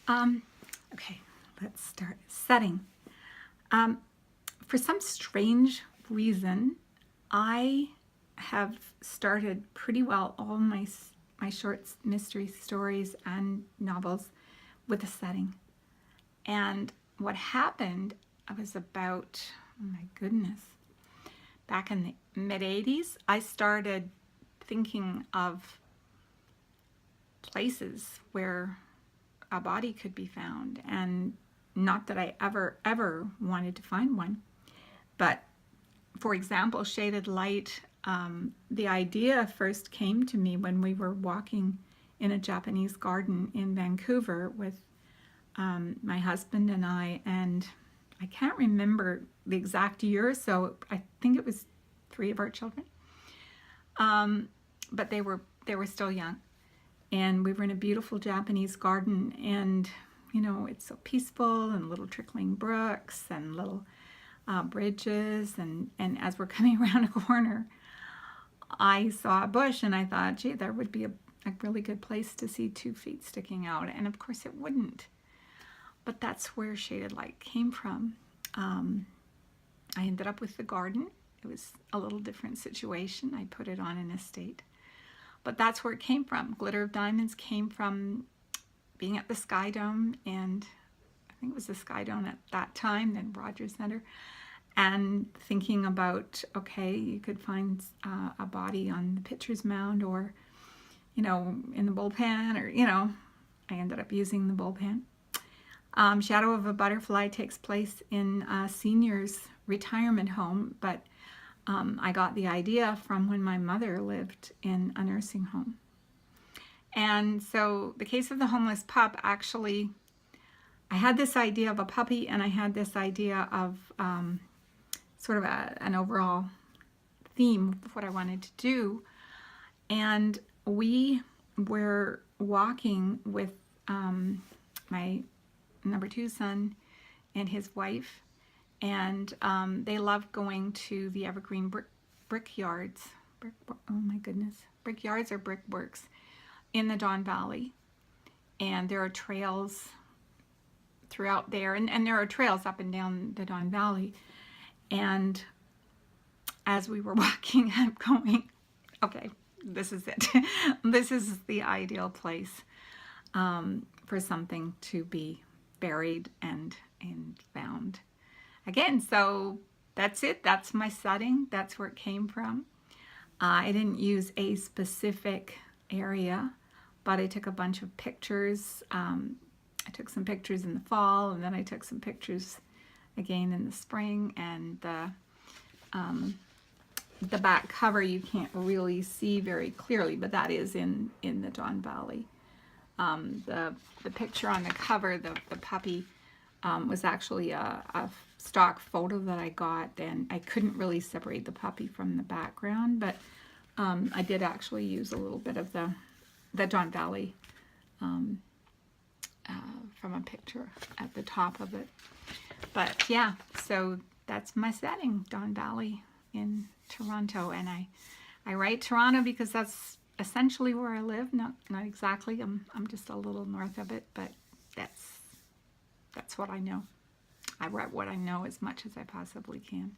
Um, okay, let's start. Setting. Um, for some strange reason, I have started pretty well all my short mystery stories and novels with a setting. And what happened, I was about, oh my goodness, back in the mid 80s, I started thinking of places where a body could be found. And not that I ever wanted to find one, but for example, shaded light, the idea first came to me when we were walking in a Japanese garden in Vancouver with my husband and and I can't remember the exact year, so I think it was 3 of our children, but they were still young, and we were in a beautiful Japanese garden, and it's so peaceful, and little trickling brooks and little bridges, and as we're coming around a corner, I saw a bush, and I thought, gee, there would be a really good place to see 2 feet sticking out, and of course it wouldn't. But that's where shaded light came from. I ended up with the garden. It was a little different situation. I put it on an estate. But that's where it came from. Glitter of Diamonds came from being at the Sky Dome, and I think it was the Sky Dome at that time, then Rogers Center, and thinking about, okay, you could find a body on the pitcher's mound, or, in the bullpen, or, I ended up using the bullpen. Shadow of a Butterfly takes place in a senior's retirement home, but I got the idea from when my mother lived in a nursing home. And so the Case of the Homeless Pup, actually, I had this idea of a puppy, and I had this idea of sort of an overall theme of what I wanted to do. And we were walking with my number 2 son and his wife, and they loved going to the Evergreen brick yards. Oh my goodness, brick yards or brick works in the Don Valley, and there are trails throughout there, and there are trails up and down the Don Valley. And as we were walking, I'm going, okay, this is it. This is the ideal place for something to be buried and found again. So that's it. That's my setting. That's where it came from. I didn't use a specific area, but I took a bunch of pictures. I took some pictures in the fall, and then I took some pictures again in the spring. And the back cover you can't really see very clearly, but that is in the Don Valley. The picture on the cover, the puppy, was actually a stock photo that I got, and I couldn't really separate the puppy from the background, but I did actually use a little bit of the Don Valley from a picture at the top of it. But yeah, so that's my setting, Don Valley in Toronto, and I write Toronto because that's essentially where I live. Not exactly. I'm just a little north of it, but that's what I know. I write what I know as much as I possibly can.